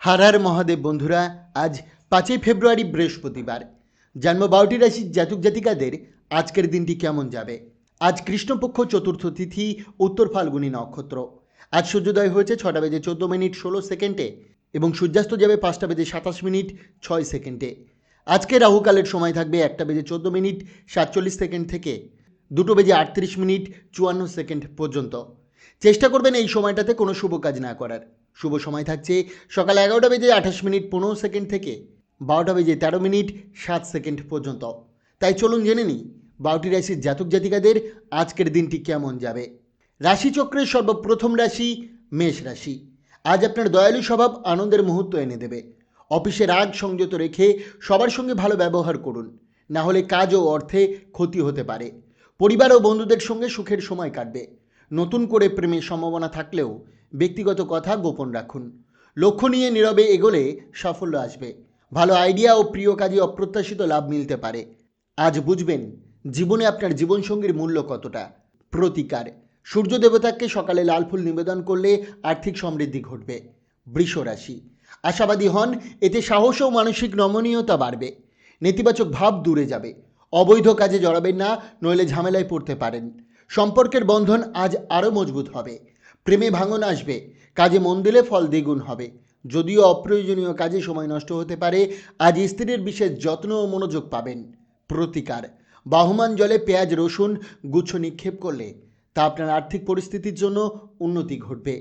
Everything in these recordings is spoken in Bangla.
हर हर महादेव बंधुरा आज 5 फेब्रुआरी बृहस्पतिवार जन्म 12টি রাশির জাতক জাতিকাদের আজকের দিনটি কেমন যাবে। আজ কৃষ্ণপক্ষ চতুর্থ তিথি, উত্তর ফাল্গুনী নক্ষত্র। আজ সূর্যোদয় হয়েছে 6টা বেজে 14 মিনিট 16 সেকেন্ডে এবং সূর্যাস্ত যাবে 5টা বেজে 27 মিনিট 6 সেকেন্ডে। আজকে রাহুকালের সময় থাকবে 1টা বেজে 14 মিনিট 47 সেকেন্ড থেকে 2টো বেজে 38 মিনিট 54 সেকেন্ড পর্যন্ত। চেষ্টা করবেন এই সময়টাতে কোনো শুভ কাজ না করার। শুভ সময় থাকছে সকাল 11টা বেজে 28 মিনিট 15 সেকেন্ড থেকে 12টা বেজে 13 মিনিট 7 সেকেন্ড পর্যন্ত। তাই চলুন জেনে নিই 12টি রাশির জাতক জাতিকাদের আজকের দিনটি কেমন যাবে। রাশিচক্রের সর্বপ্রথম রাশি মেষ রাশি। আজ আপনার দয়ালু স্বভাব আনন্দের মুহূর্ত এনে দেবে। অফিসে রাগ সংযত রেখে সবার সঙ্গে ভালো ব্যবহার করুন, না হলে কাজ ও অর্থে ক্ষতি হতে পারে। পরিবার ও বন্ধুদের সঙ্গে সুখের সময় কাটবে। নতুন করে প্রেমের সম্ভাবনা থাকলেও ব্যক্তিগত কথা গোপন রাখুন। লক্ষ্য নিয়ে নীরবে এগোলে সাফল্য আসবে। ভালো আইডিয়া ও প্রিয় কাজে অপ্রত্যাশিত লাভ মিলতে পারে। আজ বুঝবেন জীবনে আপনার জীবনসঙ্গীর মূল্য কতটা। প্রতিকার, সূর্য দেবতাকে সকালে লাল ফুল নিবেদন করলে আর্থিক সমৃদ্ধি ঘটবে। বৃষ রাশি। আশাবাদী হন, এতে সাহস ও মানসিক নমনীয়তা বাড়বে। নেতিবাচক ভাব দূরে যাবে। অবৈধ কাজে জড়াবেন না, নইলে ঝামেলায় পড়তে পারেন। সম্পর্কের বন্ধন আজ আরও মজবুত হবে। প্রেমে ভাঙন আসবে। কাজে মন দিলে ফল দ্বিগুণ হবে। যদিও অপ্রয়োজনীয় কাজে সময় নষ্ট হতে পারে, আজ স্ত্রীর বিশেষ যত্ন ও মনোযোগ পাবেন। প্রতিকার, বাহমান জলে পেঁয়াজ রসুন গুচ্ছ নিক্ষেপ করলে তা আপনার আর্থিক পরিস্থিতির জন্য উন্নতি ঘটবে।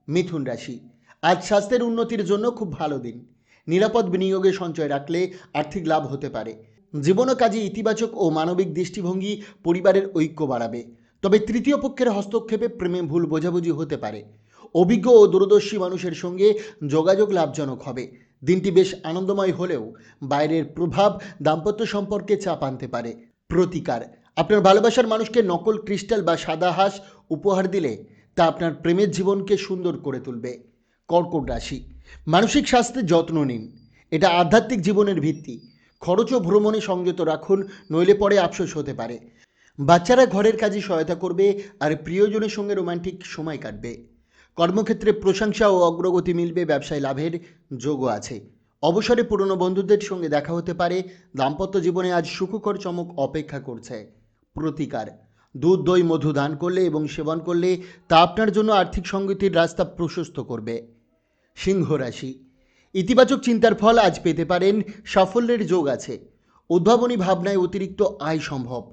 মিথুন রাশি। আজ স্বাস্থ্যের উন্নতির জন্য খুব ভালো দিন। নিরাপদ বিনিয়োগে সঞ্চয় রাখলে আর্থিক লাভ হতে পারে। জীবন ও কাজে ইতিবাচক ও মানবিক দৃষ্টিভঙ্গি পরিবারের ঐক্য বাড়াবে। তবে তৃতীয় পক্ষের হস্তক্ষেপে প্রেমে ভুল বোঝাবুঝি হতে পারে। অভিজ্ঞ ও দূরদর্শী মানুষের সঙ্গে যোগাযোগ লাভজনক হবে। দিনটি বেশ আনন্দময় হলেও বাইরের প্রভাব দাম্পত্য সম্পর্কে চাপ আনতে পারে। প্রতিকার, আপনার ভালোবাসার মানুষকে নকল ক্রিস্টাল বা সাদা হাঁস উপহার দিলে তা আপনার প্রেমের জীবনকে সুন্দর করে তুলবে। কর্কট রাশি। মানসিক স্বাস্থ্যের যত্ন নিন, এটা আধ্যাত্মিক জীবনের ভিত্তি। খরচ ও ভ্রমণে সংযত রাখুন, নইলে পরে আফসোস হতে পারে। বাচ্চারা ঘরের কাজে সহায়তা করবে আর প্রিয়জনের সঙ্গে রোমান্টিক সময় কাটবে। কর্মক্ষেত্রে প্রশংসা ও অগ্রগতি মিলবে। ব্যবসায় লাভের যোগও আছে। অবসরে পুরনো বন্ধুদের সঙ্গে দেখা হতে পারে। দাম্পত্য জীবনে আজ সুখকর চমক অপেক্ষা করছে। প্রতিকার, দুধ দই মধু দান করলে এবং সেবন করলে তা আপনার জন্য আর্থিক সংগতির রাস্তা প্রশস্ত করবে। সিংহ রাশি। ইতিবাচক চিন্তার ফল আজ পেতে পারেন। সাফল্যের যোগ আছে। উদ্ভাবনী ভাবনায় অতিরিক্ত আয় সম্ভব।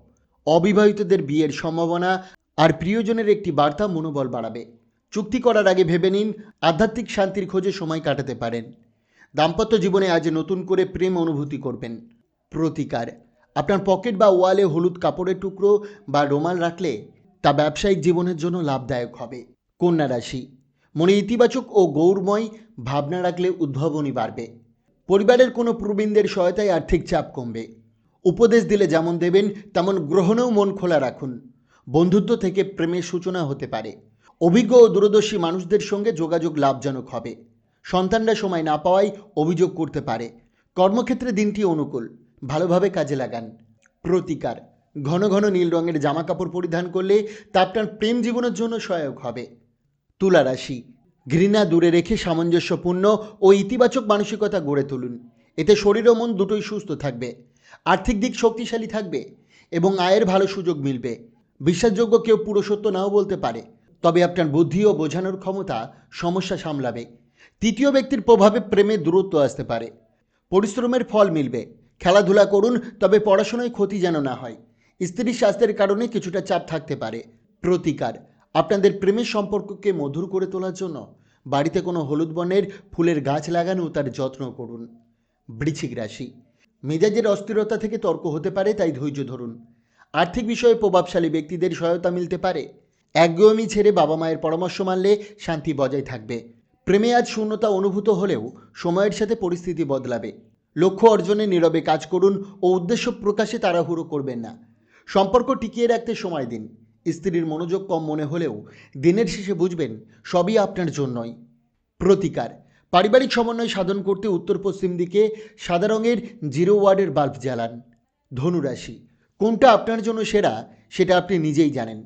অবিবাহিতদের বিয়ের সম্ভাবনা আর প্রিয়জনের একটি বার্তা মনোবল বাড়াবে। চুক্তি করার আগে ভেবে নিন। আধ্যাত্মিক শান্তির খোঁজে সময় কাটাতে পারেন। দাম্পত্য জীবনে আজ নতুন করে প্রেম অনুভূতি করবেন। প্রতিকার, আপনার পকেট বা ওয়ালে হলুদ কাপড়ের টুকরো বা রুমাল রাখলে তা ব্যবসায়িক জীবনের জন্য লাভদায়ক হবে। কন্যা রাশি। মনে ইতিবাচক ও গৌরময় ভাবনা রাখলে উদ্ভাবনী বাড়বে। পরিবারের কোনো প্রবীণদের সহায়তায় আর্থিক চাপ কমবে। উপদেশ দিলে যেমন দেবেন তেমন গ্রহণেও মন খোলা রাখুন। বন্ধুত্ব থেকে প্রেমের সূচনা হতে পারে। অভিজ্ঞ ও দূরদর্শী মানুষদের সঙ্গে যোগাযোগ লাভজনক হবে। সন্তানরা সময় না পাওয়ায় অভিযোগ করতে পারে। কর্মক্ষেত্রে দিনটি অনুকূল, ভালোভাবে কাজে লাগান। প্রতিকার, ঘন ঘন নীল রঙের জামা কাপড় পরিধান করলে তা আপনার প্রেম জীবনের জন্য সহায়ক হবে। তুলা রাশি। ঘৃণা দূরে রেখে সামঞ্জস্যপূর্ণ ও ইতিবাচক মানসিকতা গড়ে তুলুন। এতে শরীর ও মন দুটোই সুস্থ থাকবে। আর্থিক দিক শক্তিশালী থাকবে এবং আয়ের ভালো সুযোগ মিলবে। বিশ্বাসযোগ্য কেউ পুরো সত্য নাও বলতে পারে, তবে আপনার বুদ্ধি ও বোঝানোর ক্ষমতা সমস্যা সামলাবে। তৃতীয় ব্যক্তির প্রভাবে প্রেমে দূরত্ব আসতে পারে। পরিশ্রমের ফল মিলবে। খেলাধুলা করুন, তবে পড়াশোনায় ক্ষতি যেন না হয়। স্ত্রীর স্বাস্থ্যের কারণে কিছুটা চাপ থাকতে পারে। প্রতিকার, আপনাদের প্রেমের সম্পর্ককে মধুর করে তোলার জন্য বাড়িতে কোনো হলুদ বর্ণের ফুলের গাছ লাগানো তার যত্ন করুন। বৃশ্চিক রাশি। মেজাজের অস্থিরতা থেকে তর্ক হতে পারে, তাই ধৈর্য ধরুন। আর্থিক বিষয়ে প্রভাবশালী ব্যক্তিদের সহায়তা মিলতে পারে। একগুঁয়েমি ছেড়ে বাবা মায়ের পরামর্শ মানলে শান্তি বজায় থাকবে। প্রেমে আজ শূন্যতা অনুভূত হলেও সময়ের সাথে পরিস্থিতি বদলাবে। লক্ষ্য অর্জনে নীরবে কাজ করুন ও উদ্দেশ্য প্রকাশে তাড়াহুড়ো করবেন না। সম্পর্ক টিকিয়ে রাখতে সময় দিন। স্ত্রীর মনোযোগ কম মনে হলেও দিনের শেষে বুঝবেন সবই আপনার জন্যই। প্রতিকার, পারিবারিক সমন্বয় সাধন করতে উত্তর পশ্চিম দিকে সাদা রঙের 0 ওয়াটের বাল্ব জ্বালান। ধনুরাশি। কোনটা আপনার জন্য সেরা সেটা আপনি নিজেই জানেন,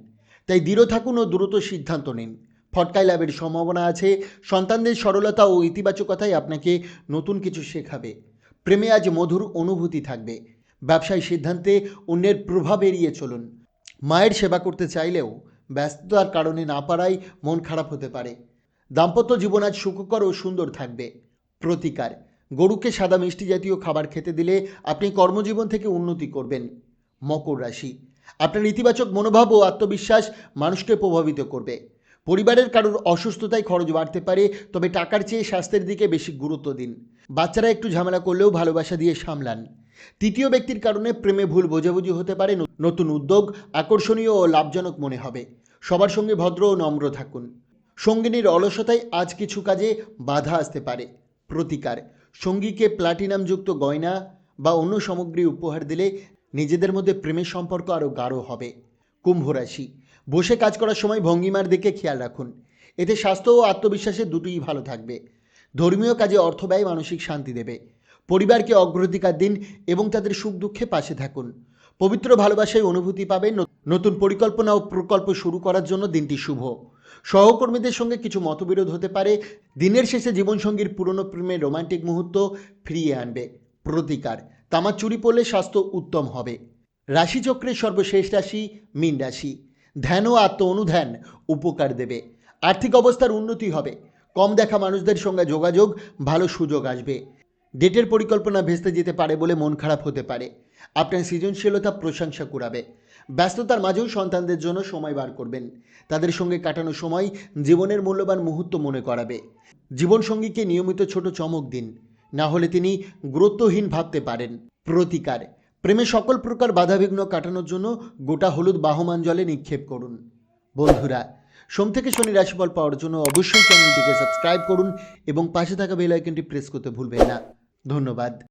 তাই দৃঢ় থাকুন ও দ্রুত সিদ্ধান্ত নিন। ফটকায় লাভের সম্ভাবনা আছে। সন্তানদের সরলতা ও ইতিবাচকতাই আপনাকে নতুন কিছু শেখাবে। প্রেমে আজ মধুর অনুভূতি থাকবে। ব্যবসায়ী সিদ্ধান্তে অন্যের প্রভাব এড়িয়ে চলুন। মায়ের সেবা করতে চাইলেও ব্যস্ততার কারণে না পারায় মন খারাপ হতে পারে। দাম্পত্য জীবন আজ সুখকর ও সুন্দর থাকবে। প্রতিকার: গরুকে সাদা মিষ্টি জাতীয় খাবার খেতে দিলে আপনি কর্মজীবন থেকে উন্নতি করবেন। মকর রাশি, আপনার ইতিবাচক মনোভাব ও আত্মবিশ্বাস মানুষকে প্রভাবিত করবে। পরিবারের কারোর অসুস্থতায় খরচ বাড়তে পারে, তবে টাকার চেয়ে স্বাস্থ্যের দিকে বেশি গুরুত্ব দিন। বাচ্চারা একটু ঝামেলা করলেও ভালোবাসা দিয়ে সামলান। তৃতীয় ব্যক্তির কারণে প্রেমে ভুল বোঝাবুঝি হতে পারে। নতুন উদ্যোগ আকর্ষণীয় ও লাভজনক মনে হবে। সবার সঙ্গে ভদ্র ও নম্র থাকুন। সঙ্গিনীর অলসতায় আজ কিছু কাজে বাধা আসতে পারে। প্রতিকার: সঙ্গীকে প্লাটিনামযুক্ত গয়না বা অন্য সামগ্রী উপহার দিলে নিজেদের মধ্যে প্রেমের সম্পর্ক আরও গাঢ় হবে। কুম্ভ রাশি, বসে কাজ করার সময় ভঙ্গিমার দিকে খেয়াল রাখুন। এতে স্বাস্থ্য ও আত্মবিশ্বাসের দুটোই ভালো থাকবে। ধর্মীয় কাজে অর্থ ব্যয় মানসিক শান্তি দেবে। পরিবারকে অগ্রাধিকার দিন এবং তাদের সুখ দুঃখে পাশে থাকুন। পবিত্র ভালোবাসায় অনুভূতি পাবেন। নতুন পরিকল্পনা ও প্রকল্প শুরু করার জন্য দিনটি শুভ। সহকর্মীদের সঙ্গে কিছু মতবিরোধ হতে পারে। দিনের শেষে জীবনসঙ্গীর পুরনো প্রেমের রোমান্টিক মুহূর্ত ফিরিয়ে আনবে। প্রতিকার: তামার চুরি পড়লে স্বাস্থ্য উত্তম হবে। রাশিচক্রের সর্বশেষ রাশি মীন রাশি। ধ্যান ও আত্ম অনুধ্যান উপকার দেবে। আর্থিক অবস্থার উন্নতি হবে। কম দেখা মানুষদের সঙ্গে যোগাযোগ, ভালো সুযোগ আসবে। ডেটের পরিকল্পনা ভেস্তে যেতে পারে বলে মন খারাপ হতে পারে। আপনার সৃজনশীলতা প্রশংসা কুড়াবে। ব্যস্ততার মাঝেও সন্তানদের জন্য সময় বার করবেন। তাদের সঙ্গে কাটানো সময় জীবনের মূল্যবান মুহূর্ত মনে করাবে। জীবনসঙ্গীকে নিয়মিত ছোট চমক দিন, না হলে তিনি গুরুত্বহীন ভাবতে পারেন। প্রতিকার: প্রেমে সকল প্রকার বাধাবিঘ্ন কাটানোর জন্য গোটা হলুদ বাহমান জলে নিক্ষেপ করুন। বন্ধুরা, সোম থেকে শনি রাশিফল পাওয়ার জন্য অবশ্যই চ্যানেলটিকে সাবস্ক্রাইব করুন এবং পাশে থাকা বেল আইকনটি প্রেস করতে ভুলবেন না। ধন্যবাদ।